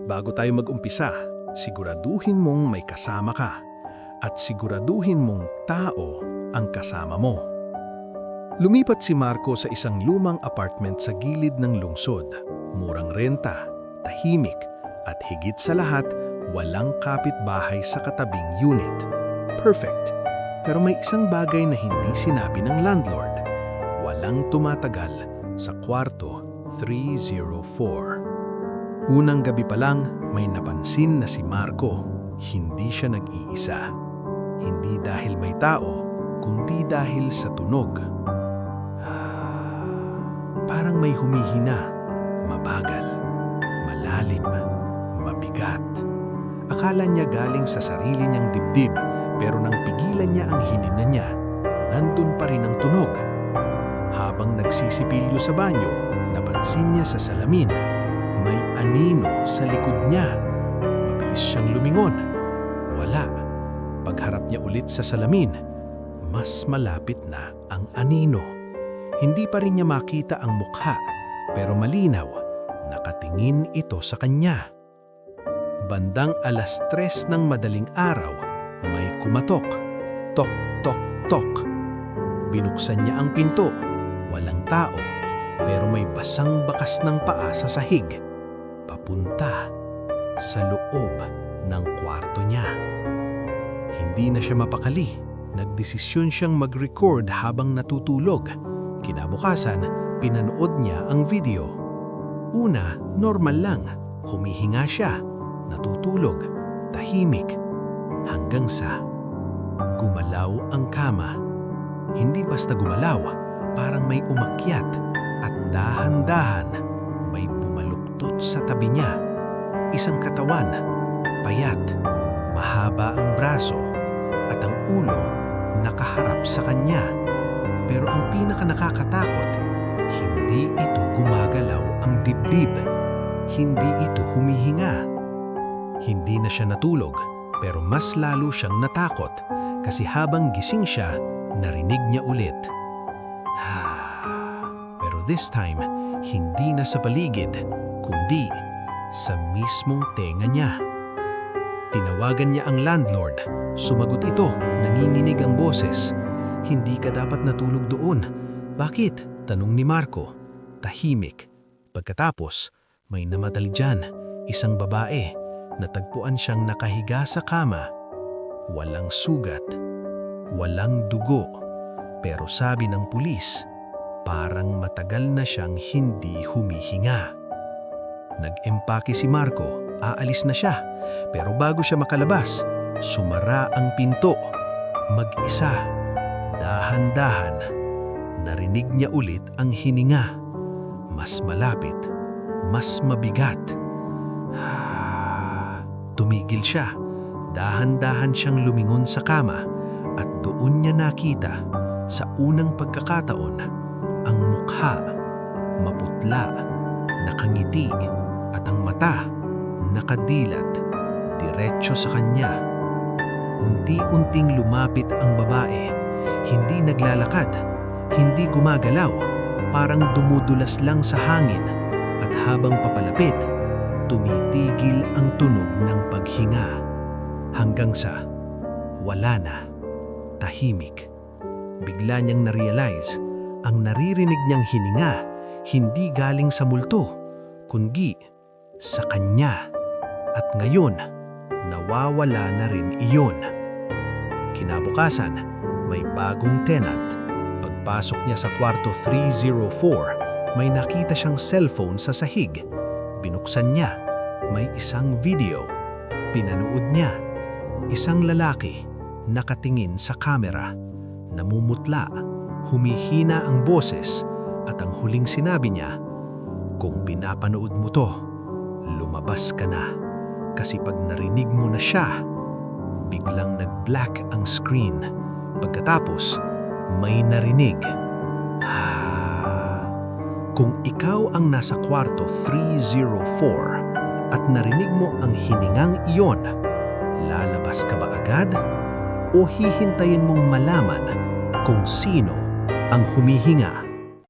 Bago tayo mag-umpisa, siguraduhin mong may kasama ka at siguraduhin mong tao ang kasama mo. Lumipat si Marco sa isang lumang apartment sa gilid ng lungsod. Murang renta, tahimik, at higit sa lahat, walang kapitbahay sa katabing unit. Perfect. Pero may isang bagay na hindi sinabi ng landlord. Walang tumatagal sa kwarto 304. Unang gabi pa lang, may napansin na si Marco. Hindi siya nag-iisa. Hindi dahil may tao, kundi dahil sa tunog. Parang may humihina, mabagal, malalim, mabigat. Akala niya galing sa sarili niyang dibdib, pero nang pigilan niya ang hinina niya, nandun pa rin ang tunog. Habang nagsisipilyo sa banyo, napansin niya sa salamin, may anino sa likod niya. Mabilis siyang lumingon. Wala. Pagharap niya ulit sa salamin, mas malapit na ang anino. Hindi pa rin niya makita ang mukha, pero malinaw, nakatingin ito sa kanya. Bandang 3:00 ng madaling araw, may kumatok. Tok, tok, tok. Binuksan niya ang pinto. Walang tao, pero may basang bakas ng paa sa sahig. Papunta sa loob ng kwarto niya. Hindi na siya mapakali. Nagdesisyon siyang mag-record habang natutulog. Kinabukasan, pinanood niya ang video. Una, normal lang. Humihinga siya. Natutulog. Tahimik. Hanggang sa gumalaw ang kama. Hindi basta gumalaw, parang may umakyat at dahan-dahan may bumaluktot sa tabi niya. Isang katawan, payat, mahaba ang braso at ang ulo nakaharap sa kanya. Pero ang pinaka-nakakatakot, hindi ito gumagalaw ang dibdib. Hindi ito humihinga. Hindi na siya natulog, pero mas lalo siyang natakot kasi habang gising siya, narinig niya ulit. Pero this time, hindi na sa paligid, kundi sa mismong tenga niya. Tinawagan niya ang landlord. Sumagot ito, nanginginig ang boses. Hindi ka dapat natulog doon. Bakit? Tanong ni Marco. Tahimik. Pagkatapos, may namatay dyan, isang babae. Natagpuan siyang nakahiga sa kama. Walang sugat. Walang dugo. Pero sabi ng pulis, parang matagal na siyang hindi humihinga. Nag-empake si Marco. Aalis na siya. Pero bago siya makalabas, sumara ang pinto. Mag-isa. Dahan-dahan, narinig niya ulit ang hininga. Mas malapit, mas mabigat. Tumigil siya. Dahan-dahan siyang lumingon sa kama at doon niya nakita, sa unang pagkakataon, ang mukha, maputla, nakangiti, at ang mata, nakadilat, diretso sa kanya. Unti-unting lumapit ang babae. Hindi naglalakad, hindi gumagalaw, parang dumudulas lang sa hangin at habang papalapit, tumitigil ang tunog ng paghinga. Hanggang sa wala na, tahimik. Bigla niyang na-realize, ang naririnig niyang hininga hindi galing sa multo, kundi sa kanya. At ngayon, nawawala na rin iyon. Kinabukasan, may bagong tenant. Pagpasok niya sa kwarto 304, may nakita siyang cellphone sa sahig. Binuksan niya. May isang video. Pinanood niya. Isang lalaki, nakatingin sa kamera. Namumutla. Humihina ang boses. At ang huling sinabi niya, "Kung pinapanood mo to, lumabas ka na. Kasi pag narinig mo na siya," biglang nag-black ang screen. Pagkatapos, may narinig. Kung ikaw ang nasa kwarto 304 at narinig mo ang hiningang iyon, lalabas ka ba agad? O hihintayin mong malaman kung sino ang humihinga?